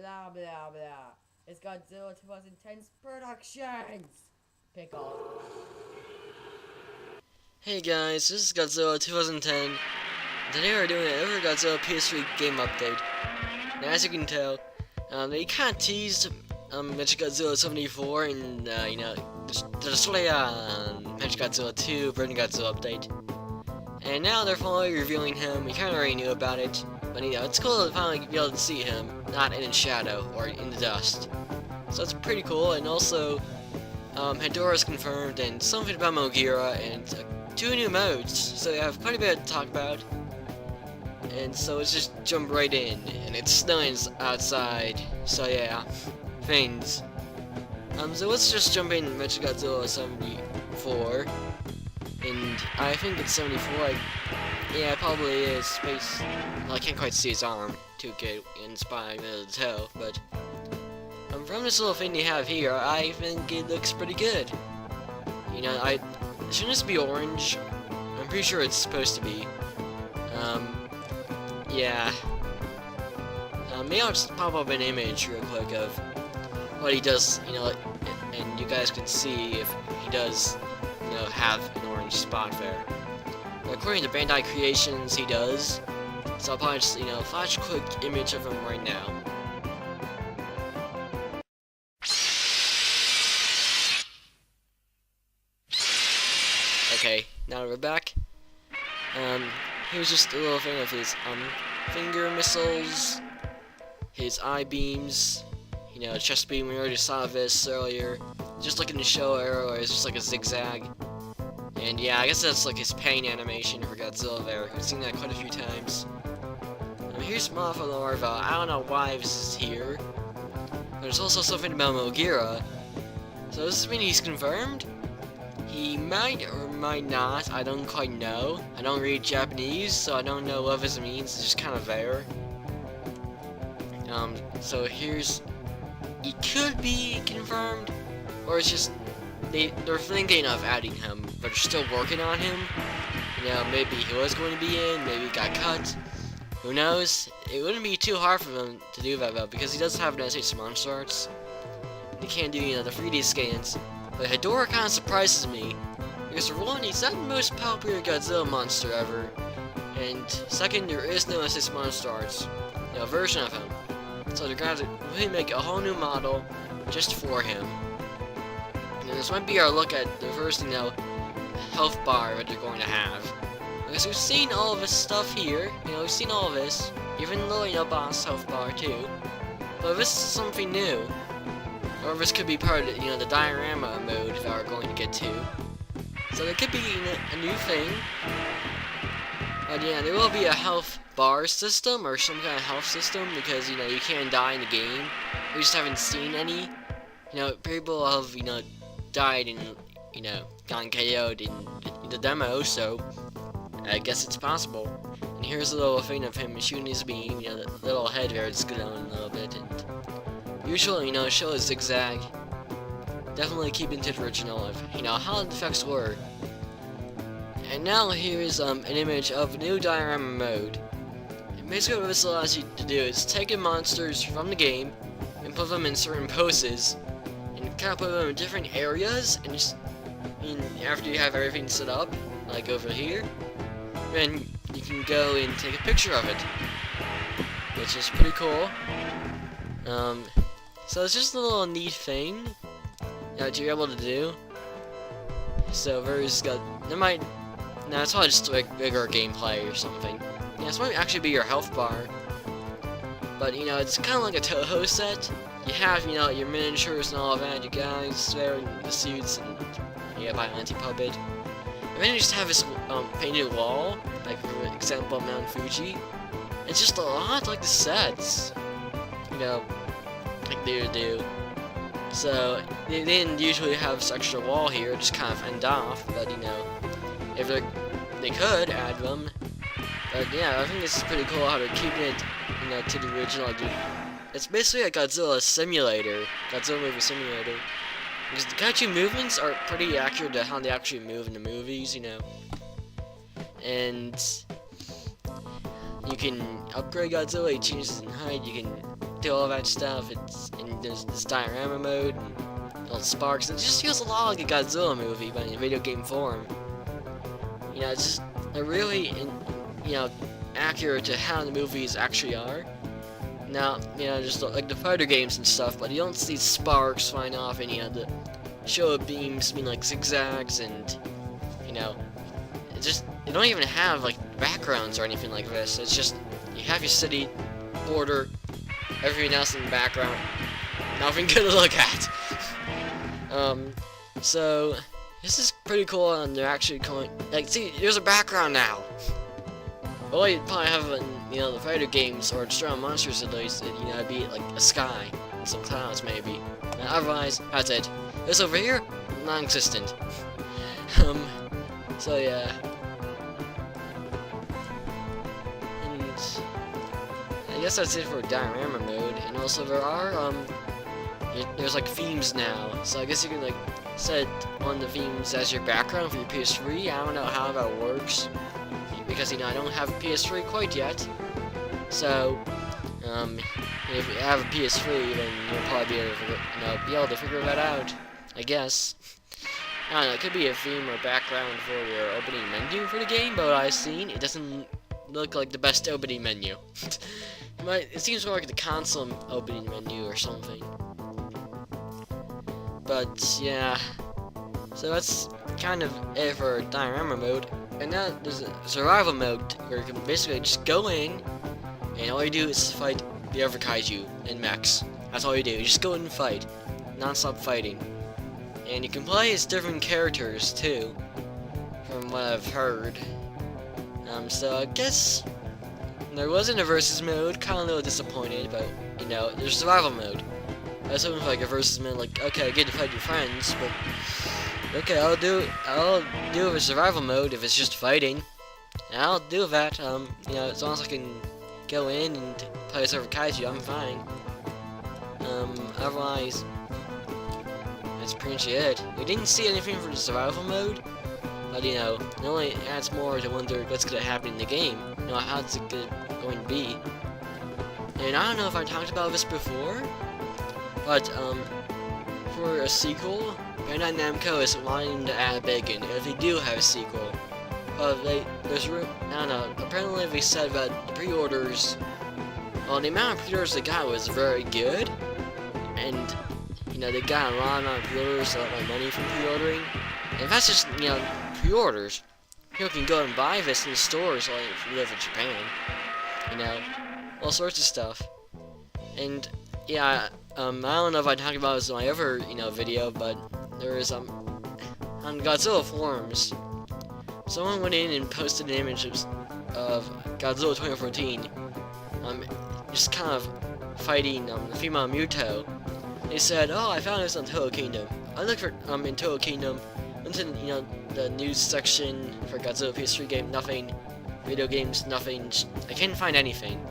blah blah blah. It's Godzilla 2010's Productions. Pickle. Hey guys, this is Godzilla 2010. Today we're doing an Godzilla PS3 game update. Now, as you can tell, they kind of teased Mechagodzilla 74 and the Mechagodzilla 2 Godzilla update. And now they're finally revealing him. We kind of already knew about it, but it's cool to finally be able to see him, not in shadow or in the dust. So it's pretty cool. And also, headorah is confirmed, and something about Mechagodzilla, and 2 new modes. So we have quite a bit to talk about. And so let's just jump right in. And it's snowing outside. So yeah, things. So let's just jump in Mechagodzilla 74. And I think it's 74. Yeah, it probably is. Space. Well, I can't quite see his arm to get inspired to tell, but from this little thing they have here, I think it looks pretty good. Shouldn't this be orange? I'm pretty sure it's supposed to be. Yeah. Maybe I'll just pop up an image real quick of what he does, and you guys can see if he does, have an orange spot there. But according to Bandai Creations, he does. So I'll probably just, flash a quick image of him right now. Okay, now we're back. Here's just a little thing of his finger missiles, his eye beams, chest beam. We already saw this earlier. Just looking to show arrow, it's just like a zigzag. And yeah, I guess that's like his pain animation for Godzilla there. I've seen that quite a few times. Here's Mothra Larva. I don't know why this is here. But there's also something about Mechagodzilla. So does this mean he's confirmed? He might or might not, I don't quite know. I don't read Japanese, so I don't know what this means. It's just kind of there. So here's... He could be confirmed, or it's just... They're thinking of adding him, but they're still working on him. Maybe he was going to be in, maybe he got cut. Who knows? It wouldn't be too hard for them to do that, though, because he does have an SH monster arts. He can't do, the 3D scans. But headorah kind of surprises me, because for one, he's not the most popular Godzilla monster ever, and second, there is no SS monster arts, version of him. So they're going to really make a whole new model just for him. And this might be our look at the first, health bar that they're going to have. Because we've seen all of this stuff here, we've seen all of this, even the, boss health bar too. But this is something new. Or this could be part of, the Diorama mode that we're going to get to. So there could be a new thing. But yeah, there will be a health bar system or some kind of health system because, you can't die in the game. We just haven't seen any. People have, died and, gotten KO'd in the demo, so I guess it's possible. And here's a little thing of him shooting his beam, the little head there is glowing a little bit. And usually, show a zigzag. Definitely keep it to the original of, how the effects were. And now here's an image of a new diorama mode. And basically what this allows you to do is take in monsters from the game and put them in certain poses. And kind of put them in different areas, and just, after you have everything set up, like over here, then you can go and take a picture of it. Which is pretty cool. So it's just a little neat thing that you're able to do. So it's probably just like bigger gameplay or something. Yeah, this might actually be your health bar. But it's kind of like a Toho set. You have, your miniatures and all of that, you guys there in the suits, and you have an anti-puppet. And then you just have this painted wall, like for example Mount Fuji. It's just a lot like the sets. Like they do. So they didn't usually have this extra wall here, just kind of end off, but if they could add them. But yeah, I think this is pretty cool how they're keeping it, to the original. It's basically a Godzilla simulator, Godzilla movie simulator. Because the kaiju movements are pretty accurate to how they actually move in the movies, And you can upgrade Godzilla, he changes in height, you can do all that stuff. It's in this diorama mode, and all the sparks. It just feels a lot like a Godzilla movie, but in video game form. You know, it's just really, accurate to how the movies actually are. Now, just like the fighter games and stuff, but you don't see sparks flying off, and the show of beams being like zigzags, and it just, you don't even have like backgrounds or anything like this. It's just, you have your city, border, everything else in the background, nothing good to look at. So this is pretty cool, and they're actually going, like, see, there's a background now. Well, you'd probably have in, the fighter games or Destroy All Monsters at least, it'd be like a sky, and some clouds maybe. And otherwise, that's it. This over here, non-existent. So yeah. And I guess that's it for diorama mode, and also there are, there's like themes now, so I guess you can like set one of the themes as your background for your PS3. I don't know how that works, because I don't have a PS3 quite yet. So if you have a PS3, then you'll probably be able to figure that out, I guess. I don't know, it could be a theme or background for your opening menu for the game, but what I've seen, it doesn't look like the best opening menu. It seems more like the console opening menu or something. But yeah, so that's kind of it for diorama mode. And now there's a survival mode where you can basically just go in, and all you do is fight the other kaiju and mechs. That's all you do. You just go in and fight, non-stop fighting. And you can play as different characters too, from what I've heard. So I guess there wasn't a versus mode. Kind of a little disappointed, but there's survival mode. I was hoping for like a versus mode, like, okay, I get to fight your friends, but okay, I'll do a survival mode if it's just fighting. And I'll do that. As long as I can go in and play as over kaiju, I'm fine. Otherwise, that's pretty much it. We didn't see anything for the survival mode, but it only adds more to wonder what's gonna happen in the game. How's it going to be? And I don't know if I talked about this before, but for a sequel, Bandai Namco is wanting to add bacon if they do have a sequel. But I don't know. Apparently they said that the pre-orders, well, the amount of pre-orders they got was very good, and they got a lot of pre-orders, a lot of money from pre-ordering. And that's just pre-orders. People can go and buy this in stores, like if you live in Japan. All sorts of stuff. And yeah, I don't know if I talked about this in my other video, but there is on Godzilla forums, someone went in and posted an image of Godzilla 2014, just kind of fighting the female Muto. They said, "Oh, I found this on Toho Kingdom." I looked for in Toho Kingdom, went to the news section for Godzilla PS3 game, nothing. Video games, nothing. I couldn't find anything.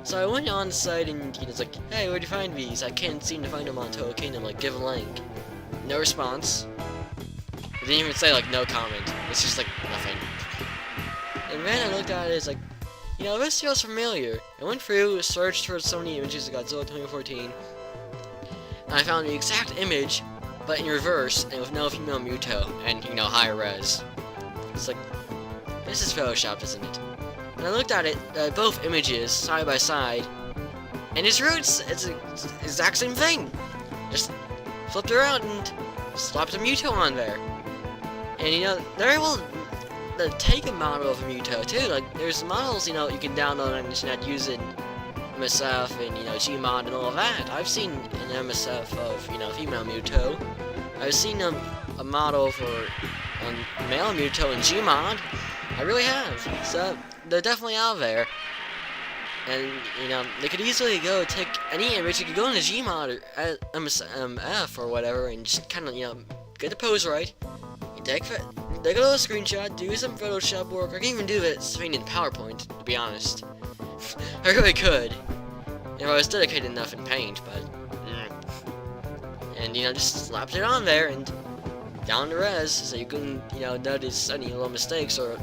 So I went on the site and it's like, "Hey, where'd you find these? I can't seem to find them on Toho Kingdom. Like, give a link." No response. It didn't even say like no comment. It's just like nothing. And then I looked at it. It's like, this feels familiar. I went through, searched for so many images of Godzilla 2014. And I found the exact image, but in reverse and with no female Muto and higher res. It's like, this is Photoshop, isn't it? And I looked at it, both images side by side, and it's the exact same thing. Just flipped around and slapped a Muto on there. And they're able to take a model of a Muto too. Like, there's models you can download on the internet using MSF and Gmod and all of that. I've seen an MSF of female Muto. I've seen a model for male Muto in Gmod. I really have. So they're definitely out there. And they could easily go take any image. You could go into Gmod or MSF or whatever and just kind of get the pose right. Take a little screenshot, do some Photoshop work. I can even do this thing in PowerPoint, to be honest. I really could, if I was dedicated enough in Paint, but and just slapped it on there and down the res, so you can notice any little mistakes or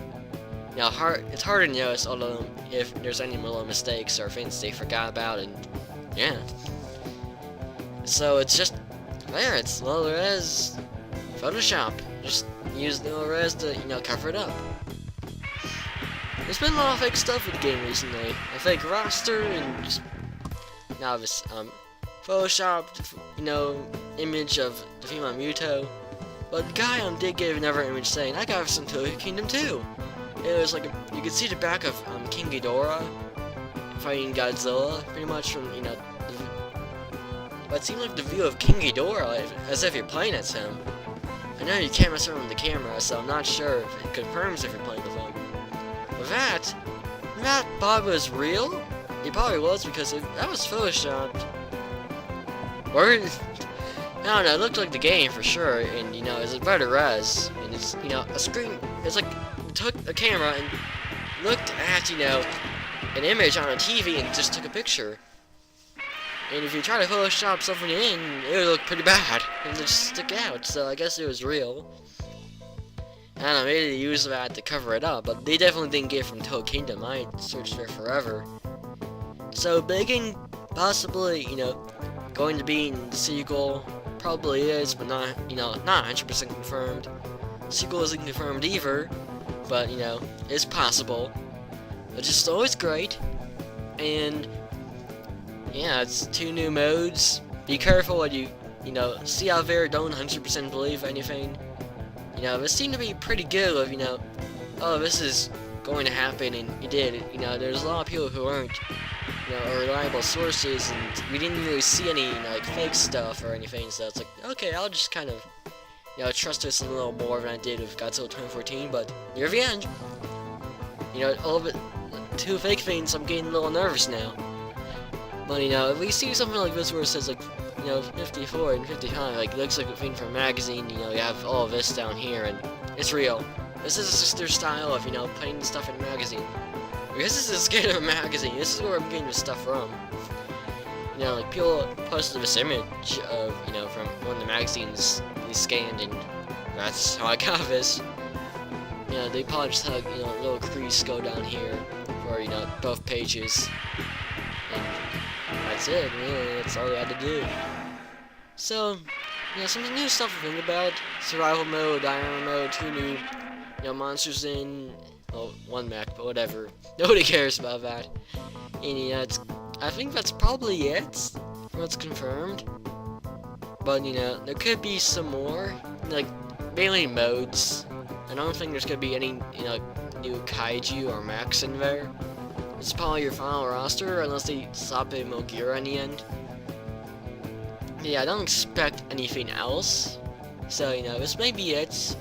it's hard to notice, although if there's any little mistakes or things they forgot about, and Yeah. So it's just there. It's low res Photoshop. Just use low res to cover it up. There's been a lot of fake stuff with the game recently. A fake roster and just now this photoshopped image of the female Muto. But the guy did give another image saying, I got some to Kingdom 2. It was like, you could see the back of King Ghidorah fighting Godzilla, pretty much from, but it seemed like the view of King Ghidorah, like, as if you're playing as him. I know you can't mess around with the camera, so I'm not sure if it confirms if you're playing with him. But that Bob was real? It probably was, because that was photoshopped. Or, I don't know, it looked like the game for sure, and it's a better res, and it's, a screen, it's like, you took a camera and looked at, an image on a TV and just took a picture. And if you try to Photoshop something in, it would look pretty bad, and just stick out, so I guess it was real. I don't know, maybe they used that to cover it up, but they definitely didn't get it from Toad Kingdom. I searched there forever. So, Bacon, possibly, going to be in the sequel, probably is, but not 100% confirmed. The sequel isn't confirmed either, but, it's possible. It's just always great, and, yeah, it's 2 new modes. Be careful what you see out there, don't 100% believe anything. This seemed to be pretty good of, oh, this is going to happen, and it did. There's a lot of people who aren't, reliable sources, and we didn't really see any, like, fake stuff or anything, so it's like, okay, I'll just kind of, trust this a little more than I did with Godzilla 2014, but near the end, a little bit too fake things, I'm getting a little nervous now. But, if we see something like this where it says, like, 54 and 55, like, it looks like a thing from a magazine, you have all of this down here, and it's real. This is just their style of, putting stuff in a magazine. Because this is getting a magazine, this is where I'm getting this stuff from. Like, people posted this image of, from one of the magazines they scanned, and that's how I got this. They probably just had, a little crease go down here for, both pages. And that's it, really, that's all they had to do. So, some new stuff to think about. Survival mode, diorama mode, 2 new, monsters in, well, 1 mech, but whatever. Nobody cares about that. And, I think that's probably it, what's confirmed. But, there could be some more, like, mainly modes. I don't think there's gonna be any, new kaiju or mechs in there. It's probably your final roster, unless they slap in Mogira in the end. Yeah, I don't expect anything else. So, this may be it.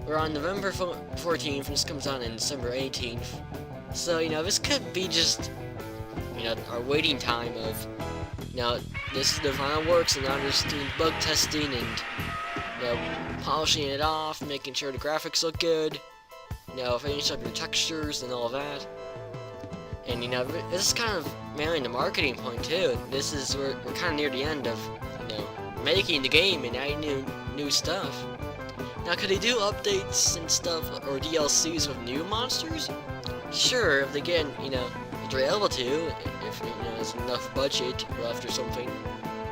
We're on November 14th, and this comes out on December 18th. So, this could be just, our waiting time of, this is the final works, and now they're just doing bug testing and, polishing it off, making sure the graphics look good, finish up your textures and all that. And, this is kind of mainly the marketing point, too. This is where we're kind of near the end of, making the game and adding new stuff. Now, could they do updates and stuff, or DLCs with new monsters? Sure, if they get, if they're able to, if, there's enough budget left or something.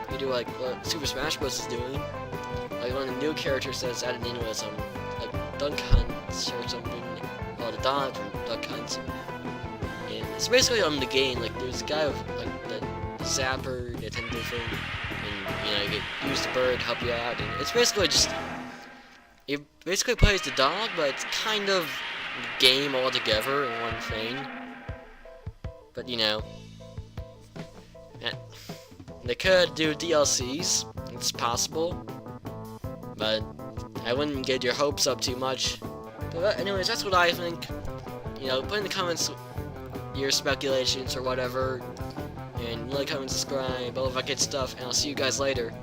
You do, like, what Super Smash Bros. Is doing. Like, one of the new characters that's added in was, like, Duck Hunts or something. Well, the dog from Duck Hunts. And it's basically the game, like, there's a guy with, like, the zapper, the tender thing, and, you use the bird to help you out, and it's basically just, it basically plays the dog, but it's kind of game all together in one thing. But, they could do DLCs, it's possible, but I wouldn't get your hopes up too much. But anyways, that's what I think. Put in the comments your speculations or whatever, and like, comment, subscribe, all of that good stuff, and I'll see you guys later.